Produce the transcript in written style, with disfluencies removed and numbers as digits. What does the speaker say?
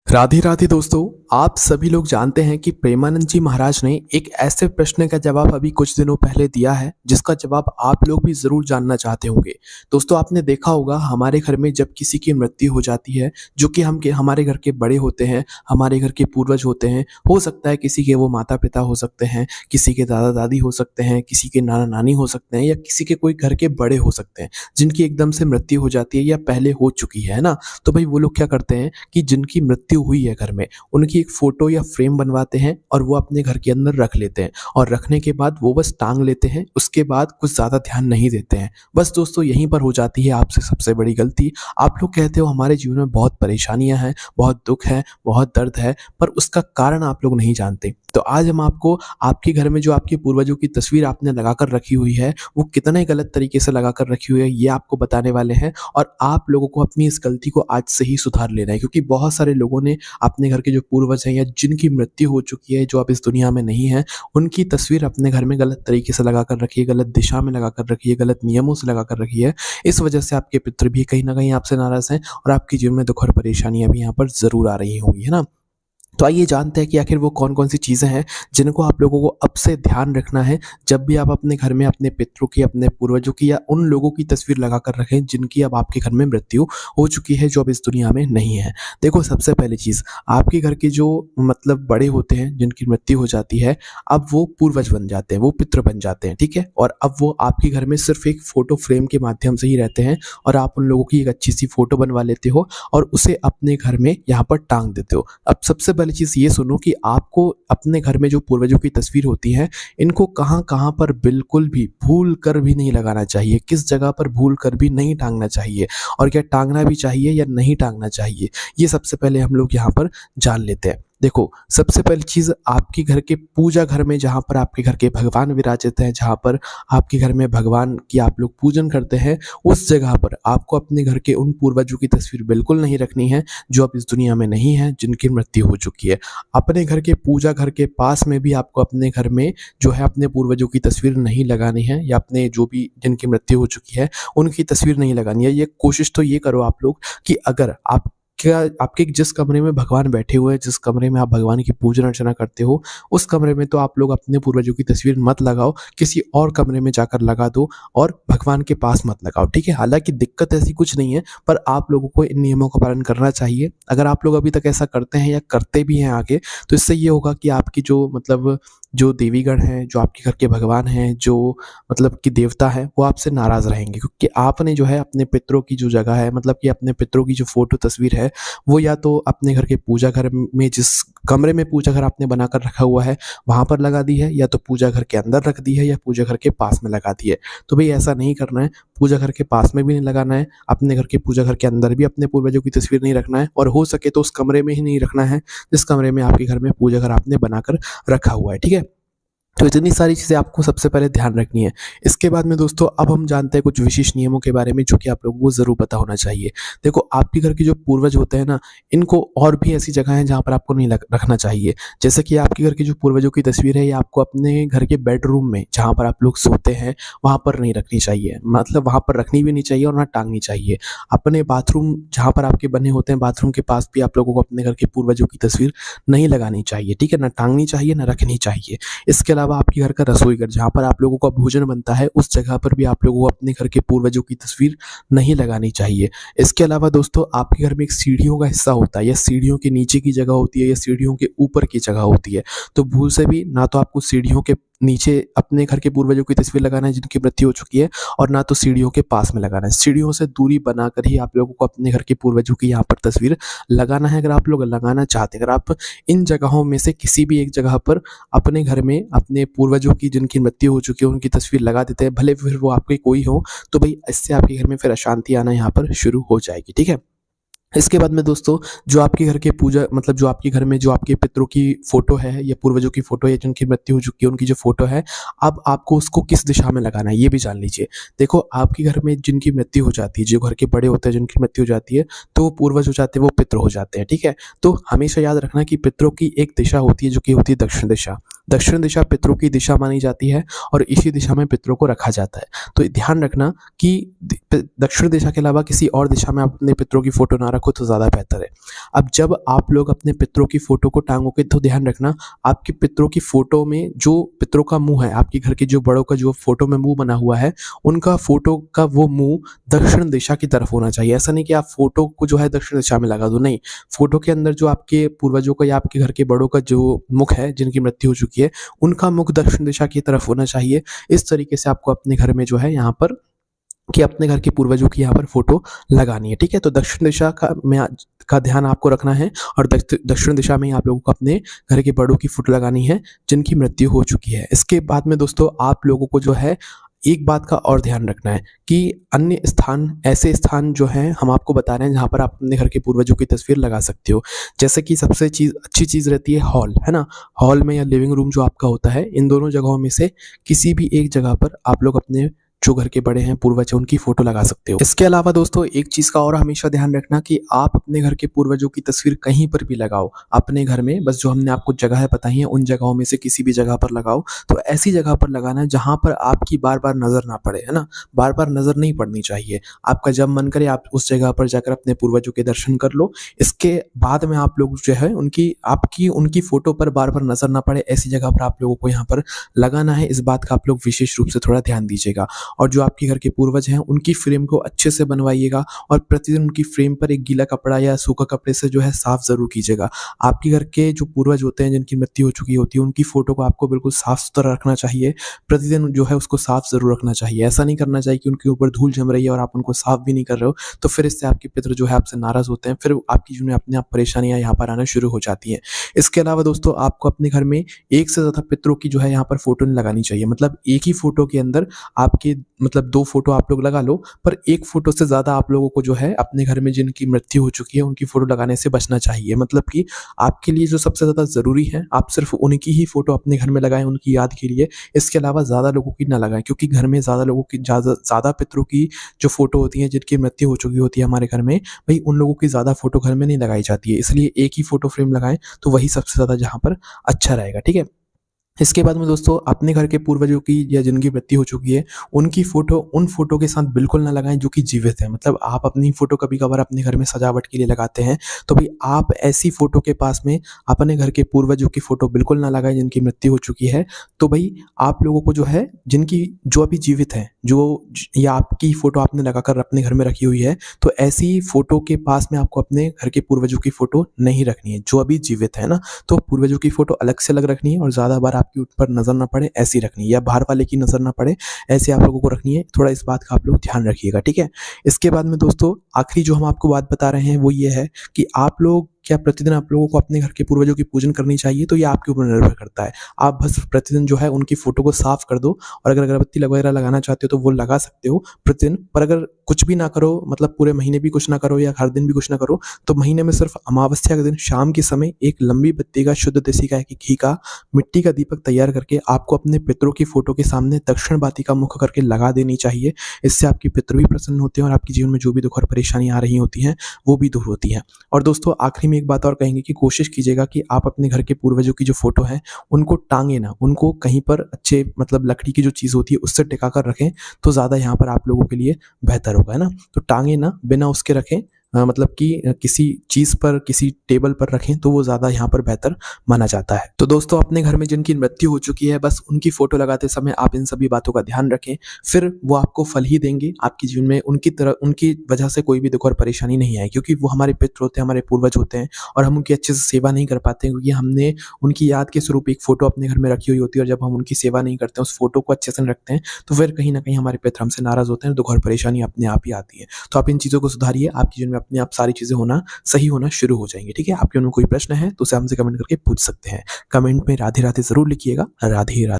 राधे राधे दोस्तों। आप सभी लोग जानते हैं कि प्रेमानंद जी महाराज ने एक ऐसे प्रश्न का जवाब अभी कुछ दिनों पहले दिया है जिसका जवाब आप लोग भी जरूर जानना चाहते होंगे। दोस्तों, आपने देखा होगा हमारे घर में जब किसी की मृत्यु हो जाती है, जो कि हमारे घर के बड़े होते हैं, हमारे घर के पूर्वज होते हैं, हो सकता है किसी के वो माता पिता हो सकते हैं, किसी के दादा दादी हो सकते हैं, किसी के नाना नानी हो सकते हैं, या किसी के कोई घर के बड़े हो सकते हैं जिनकी एकदम से मृत्यु हो जाती है या पहले हो चुकी है ना। तो भाई वो लोग क्या करते हैं कि जिनकी मृत्यु हुई है घर में, उनकी एक फोटो या फ्रेम बनवाते हैं और वो अपने घर के अंदर रख लेते हैं, और रखने के बाद वो बस टांग लेते हैं। उसके बाद कुछ ज्यादा ध्यान नहीं देते हैं। बस दोस्तों, यहीं पर हो जाती है आपसे सबसे बड़ी गलती। आप लोग कहते हो हमारे जीवन में बहुत परेशानियां हैं, बहुत दुख है, बहुत दर्द है, पर उसका कारण आप लोग नहीं जानते। तो आज हम आपको आपके घर में जो आपके पूर्वजों की तस्वीर आपने लगाकर रखी हुई है, वो कितने गलत तरीके से लगाकर रखी हुई है, ये आपको बताने वाले हैं। और आप लोगों को अपनी इस गलती को आज से ही सुधार लेना है, क्योंकि बहुत सारे लोगों ने अपने घर के जो पूर्वज हैं या जिनकी मृत्यु हो चुकी है, जो अब इस दुनिया में नहीं है, उनकी तस्वीर अपने घर में गलत तरीके से लगाकर रखी है, गलत दिशा में लगाकर रखी है, गलत नियमों से लगाकर रखी है। इस वजह से आपके पितृ भी कहीं ना कहीं आपसे नाराज हैं और आपके जीवन में दुख और परेशानियां भी यहाँ पर जरूर आ रही होंगी, है ना। तो आइए जानते हैं कि आखिर वो कौन-कौन सी चीज़ें हैं जिनको आप लोगों को अब से ध्यान रखना है जब भी आप अपने घर में अपने पितरों की, अपने पूर्वजों की या उन लोगों की तस्वीर लगाकर रखें जिनकी अब आपके घर में मृत्यु हो चुकी है, जो अब इस दुनिया में नहीं है। देखो, सबसे पहली चीज़, आपके घर के जो मतलब बड़े होते हैं जिनकी मृत्यु हो जाती है, अब वो पूर्वज बन जाते हैं, वो पितृ बन जाते हैं, ठीक है? और अब वो आपके घर में सिर्फ़ एक फ़ोटो फ्रेम के माध्यम से ही रहते हैं, और आप उन लोगों की एक अच्छी-सी फ़ोटो बनवा लेते हो और उसे अपने घर में यहाँ पर टाँग देते हो। अब सबसे पहली चीज़ ये सुनो कि आपको अपने घर में जो पूर्वजों की तस्वीर होती है, इनको कहाँ-कहाँ पर बिल्कुल भी भूल कर भी नहीं लगाना चाहिए, किस जगह पर भूल कर भी नहीं टाँगना चाहिए, और क्या टाँगना भी चाहिए या नहीं टाँगना चाहिए, ये सबसे पहले हम लोग यहाँ पर जान लेते हैं। देखो, सबसे पहली चीज़, आपके घर के पूजा घर में जहाँ पर आपके घर के भगवान विराजित हैं, जहाँ पर आपके घर में भगवान की आप लोग पूजन करते हैं, उस जगह पर आपको अपने घर के उन पूर्वजों की तस्वीर बिल्कुल नहीं रखनी है जो अब इस दुनिया में नहीं है, जिनकी मृत्यु हो चुकी है। अपने घर के पूजा घर के पास में भी आपको अपने घर में जो है अपने पूर्वजों की तस्वीर नहीं लगानी है, या अपने जो भी जिनकी मृत्यु हो चुकी है उनकी तस्वीर नहीं लगानी है। ये कोशिश तो ये करो आप लोग कि अगर आप क्या आपके जिस कमरे में भगवान बैठे हुए हैं, जिस कमरे में आप भगवान की पूजा अर्चना करते हो, उस कमरे में तो आप लोग अपने पूर्वजों की तस्वीर मत लगाओ, किसी और कमरे में जाकर लगा दो, और भगवान के पास मत लगाओ, ठीक है? हालाँकि दिक्कत ऐसी कुछ नहीं है, पर आप लोगों को इन नियमों का पालन करना चाहिए। अगर आप लोग अभी तक ऐसा करते हैं या करते भी हैं आगे, तो इससे ये होगा कि आपकी जो मतलब जो देवीगण हैं, जो आपके घर के भगवान हैं, जो मतलब कि देवता हैं, वो आपसे नाराज़ रहेंगे, क्योंकि आपने जो है अपने पितरों की जो जगह है, मतलब कि अपने पितरों की जो फ़ोटो तस्वीर है, वो या तो अपने घर के पूजा घर में, जिस कमरे में पूजा घर आपने बनाकर रखा हुआ है, वहाँ पर लगा दी है, या तो पूजा घर के अंदर रख दी है, या पूजा घर के पास में लगा दी है। तो भई ऐसा नहीं करना है, पूजा घर के पास में भी नहीं लगाना है, अपने घर के पूजा घर के अंदर भी अपने पूर्वजों की तस्वीर नहीं रखना है, और हो सके तो उस कमरे में ही नहीं रखना है जिस कमरे में आपके घर में पूजा घर आपने बनाकर रखा हुआ है, ठीक है? तो इतनी सारी चीज़ें आपको सबसे पहले ध्यान रखनी है। इसके बाद में दोस्तों, अब हम जानते हैं कुछ विशेष नियमों के बारे में जो कि आप लोगों को ज़रूर पता होना चाहिए। देखो, आपके घर के जो पूर्वज होते हैं ना, इनको और भी ऐसी जगह हैं जहाँ पर आपको नहीं रखना चाहिए। जैसे कि आपके घर के जो पूर्वजों की तस्वीर है, ये आपको अपने घर के बेडरूम में, जहाँ पर आप लोग सोते हैं, वहाँ पर नहीं रखनी चाहिए। मतलब वहाँ पर रखनी भी नहीं चाहिए और ना टाँगनी चाहिए। अपने बाथरूम जहाँ पर आपके बने होते हैं, बाथरूम के पास भी आप लोगों को अपने घर के पूर्वजों की तस्वीर नहीं लगानी चाहिए, ठीक है? ना टाँगनी चाहिए, ना रखनी चाहिए। इसके अलावा आपके घर का रसोई घर, जहाँ पर आप लोगों का भोजन बनता है, उस जगह पर भी आप लोगों को अपने घर के पूर्वजों की तस्वीर नहीं लगानी चाहिए। इसके अलावा दोस्तों, आपके घर में एक सीढ़ियों का हिस्सा होता है, या सीढ़ियों के नीचे की जगह होती है, या सीढ़ियों के ऊपर की जगह होती है। तो भूल से भी ना तो आपको सीढ़ियों के नीचे अपने घर के पूर्वजों की तस्वीर लगाना है जिनकी मृत्यु हो चुकी है, और ना तो सीढ़ियों के पास में लगाना है। सीढ़ियों से दूरी बनाकर ही आप लोगों को अपने घर के पूर्वजों की यहाँ पर तस्वीर लगाना है, अगर आप लोग लगाना चाहते हैं। अगर आप इन जगहों में से किसी भी एक जगह पर अपने घर में अपने पूर्वजों की जिनकी मृत्यु हो चुकी है उनकी तस्वीर लगा देते हैं, भले फिर वो आपके कोई हो, तो भाई इससे आपके घर में फिर अशांति आना यहाँ पर शुरू हो जाएगी, ठीक है? इसके बाद में दोस्तों, जो आपके घर के पूजा मतलब जो आपके घर में जो आपके पितरों की फ़ोटो है, या पूर्वजों की फ़ोटो है जिनकी मृत्यु हो चुकी है, उनकी जो फ़ोटो है, अब आपको उसको किस दिशा में लगाना है, ये भी जान लीजिए। देखो, आपके घर में जिनकी मृत्यु हो जाती है, जो घर के बड़े होते हैं जिनकी मृत्यु हो जाती है, तो वो पूर्वज हो जाते हैं, वो पितृ हो जाते हैं, ठीक है? तो हमेशा याद रखना कि पितरों की एक दिशा होती है जो कि होती है दक्षिण दिशा। दक्षिण दिशा पितरों की दिशा मानी जाती है और इसी दिशा में पितरों को रखा जाता है। तो ध्यान रखना कि दक्षिण दिशा के अलावा किसी और दिशा में आप अपने पितरों की फोटो ना रखो तो ज़्यादा बेहतर है। अब जब आप लोग अपने पितरों की फोटो को टांगोगे तो ध्यान रखना आपके पितरों की फोटो में जो पितरों का मुंह है, आपके घर के जो बड़ों का जो फोटो में मुंह बना हुआ है, उनका फोटो का वो मुंह दक्षिण दिशा की तरफ होना चाहिए। ऐसा नहीं कि आप फोटो को जो है दक्षिण दिशा में लगा दो, नहीं। फोटो के अंदर जो आपके पूर्वजों का या आपके घर के बड़ों का जो मुख है, जिनकी मृत्यु हो चुकी है, उनका मुख दक्षिण दिशा की तरफ होना चाहिए। इस तरीके से आपको अपने घर में जो है यहाँ पर कि अपने घर के पूर्वजों की यहाँ पर फोटो लगानी है, ठीक है। तो दक्षिण दिशा का ध्यान आपको रखना है और दक्षिण दिशा में ही आप लोगों को अपने घर के बड़ों की फोटो लगानी है जिनकी मृत्यु हो चुकी है। इसके बाद में दोस्तों आप लोगों को जो है एक बात का और ध्यान रखना है कि अन्य स्थान, ऐसे स्थान जो हैं हम आपको बता रहे हैं जहाँ पर आप अपने घर के पूर्वजों की तस्वीर लगा सकते हो। जैसे कि सबसे अच्छी चीज़ रहती है हॉल, है ना। हॉल में या लिविंग रूम जो आपका होता है, इन दोनों जगहों में से किसी भी एक जगह पर आप लोग अपने जो घर के बड़े हैं, पूर्वज हैं, उनकी फोटो लगा सकते हो। इसके अलावा दोस्तों एक चीज़ का और हमेशा ध्यान रखना कि आप अपने घर के पूर्वजों की तस्वीर कहीं पर भी लगाओ, अपने घर में बस जो हमने आपको जगह बताई हैं उन जगहों में से किसी भी जगह पर लगाओ। तो ऐसी जगह पर लगाना है जहाँ पर आपकी बार-बार नज़र ना पड़े, है ना। बार-बार नज़र नहीं पड़नी चाहिए। आपका जब मन करे आप उस जगह पर जाकर अपने पूर्वजों के दर्शन कर लो। इसके बाद में आप लोग जो है उनकी फ़ोटो पर बार-बार नज़र ना पड़े, ऐसी जगह पर आप लोगों को यहाँ पर लगाना है। इस बात का आप लोग विशेष रूप से थोड़ा ध्यान दीजिएगा। और जो आपके घर के पूर्वज हैं उनकी फ्रेम को अच्छे से बनवाइएगा और प्रतिदिन उनकी फ्रेम पर एक गीला कपड़ा या सूखा कपड़े से जो है साफ ज़रूर कीजिएगा। आपके घर के जो पूर्वज होते हैं जिनकी मृत्यु हो चुकी होती है, उनकी फ़ोटो को आपको बिल्कुल साफ-सुथरा रखना चाहिए। प्रतिदिन जो है उसको साफ ज़रूर रखना चाहिए। ऐसा नहीं करना चाहिए कि उनके ऊपर धूल जम रही है और आप उनको साफ भी नहीं कर रहे हो, तो फिर इससे आपके पितृ जो है आपसे नाराज़ होते हैं। फिर आपके जीवन में अपने आप परेशानियाँ यहाँ पर आना शुरू हो जाती हैं। इसके अलावा दोस्तों आपको अपने घर में एक से ज़्यादा पितरों की जो है यहाँ पर फ़ोटो नहीं लगानी चाहिए। मतलब एक ही फ़ोटो के अंदर आपके मतलब 2 फ़ोटो आप लोग लगा लो, पर एक फ़ोटो से ज़्यादा आप लोगों को जो है अपने घर में जिनकी मृत्यु हो चुकी है उनकी फ़ोटो लगाने से बचना चाहिए। मतलब कि आपके लिए जो सबसे ज़्यादा ज़रूरी है, आप सिर्फ़ उनकी ही फ़ोटो अपने घर में लगाएँ उनकी याद के लिए। इसके अलावा ज़्यादा लोगों की ना लगाएँ, क्योंकि घर में ज़्यादा लोगों की ज़्यादा पितरों की जो फ़ोटो होती है जिनकी मृत्यु हो चुकी होती है हमारे घर में, भई उन लोगों की ज़्यादा फ़ोटो घर में नहीं लगाई जाती है। इसलिए एक ही फ़ोटो फ्रेम लगाएँ तो वही सबसे ज़्यादा जहाँ पर अच्छा रहेगा, ठीक है। इसके बाद में दोस्तों अपने घर के पूर्वजों की या जिनकी मृत्यु हो चुकी है, उनकी फ़ोटो उन फ़ोटो के साथ बिल्कुल ना लगाएँ जो कि जीवित हैं। मतलब आप अपनी फ़ोटो कभी-कभार अपने घर में सजावट के लिए लगाते हैं, तो भई आप ऐसी फ़ोटो के पास में अपने घर के पूर्वजों की फ़ोटो बिल्कुल ना लगाएँ जिनकी मृत्यु हो चुकी है। तो भई आप लोगों को जो है जो अभी जीवित हैं, जो ज या आपकी फ़ोटो आपने लगाकर अपने घर में रखी हुई है, तो ऐसी फ़ोटो के पास में आपको अपने घर के पूर्वजों की फ़ोटो नहीं रखनी है, जो अभी जीवित है ना। तो पूर्वजों की फ़ोटो अलग रखनी है और ज़्यादा बार आपकी उन पर नज़र ना पड़े ऐसी रखनी है, या बाहर वाले की नज़र ना पड़े ऐसे आप लोगों को रखनी है। थोड़ा इस बात का आप लोग ध्यान रखिएगा, ठीक है। इसके बाद में दोस्तों आखिरी जो हम आपको बात बता रहे हैं वो ये है कि आप लोग क्या प्रतिदिन आप लोगों को अपने घर के पूर्वजों की पूजन करनी चाहिए, तो ये आपके ऊपर निर्भर करता है। आप बस प्रतिदिन जो है उनकी फ़ोटो को साफ कर दो और अगर अगरबत्ती वगैरह लगाना चाहते हो तो वो लगा सकते हो प्रतिदिन। पर अगर कुछ भी ना करो, मतलब पूरे महीने भी कुछ ना करो या हर दिन भी कुछ ना करो, तो महीने में सिर्फ अमावस्या के दिन शाम के समय एक लंबी बत्ती का शुद्ध देसी गाय के घी का मिट्टी का दीपक तैयार करके आपको अपने पितरों की फ़ोटो के सामने दक्षिण बाती का मुख करके लगा देनी चाहिए। इससे आपके पितृ भी प्रसन्न होते हैं और आपके जीवन में जो भी दुख और परेशानी आ रही होती हैं वो भी दूर होती हैं। और दोस्तों आखिरी में एक बात और कहेंगे कि कोशिश कीजिएगा कि आप अपने घर के पूर्वजों की जो फ़ोटो है उनको टाँगे ना, उनको कहीं पर अच्छे मतलब लकड़ी की जो चीज़ होती है उससे टिका कर रखें, तो ज़्यादा यहाँ पर आप लोगों के लिए बेहतर होगा, है ना। तो टाँगे ना, बिना उसके रखें, मतलब कि किसी चीज़ पर, किसी टेबल पर रखें तो वो ज़्यादा यहाँ पर बेहतर माना जाता है। तो दोस्तों अपने घर में जिनकी मृत्यु हो चुकी है बस उनकी फ़ोटो लगाते समय आप इन सभी बातों का ध्यान रखें, फिर वो आपको फल ही देंगे। आपके जीवन में उनकी वजह से कोई भी दुख और परेशानी नहीं आए, क्योंकि वो हमारे पितृ होते हैं, हमारे पूर्वज होते हैं और हम उनकी अच्छे से सेवा नहीं कर पाते हैं, क्योंकि हमने उनकी याद के स्वरूप एक फ़ोटो अपने घर में रखी हुई होती है और जब हम उनकी सेवा नहीं करते हैं, उस फ़ोटो को अच्छे से नहीं रखते हैं, तो फिर कहीं न कहीं हमारे पितृ हमसे नाराज़ होते हैं, दुख और परेशानी अपने आप ही आती है। तो आप इन चीज़ों को सुधारिए, आपके जीवन में अपने आप सारी चीज़ें सही होना शुरू हो जाएँगी, ठीक है। आपके उनमें कोई प्रश्न है तो उसे हमसे कमेंट करके पूछ सकते हैं। कमेंट में राधे-राधे ज़रूर लिखिएगा। राधे-राधे।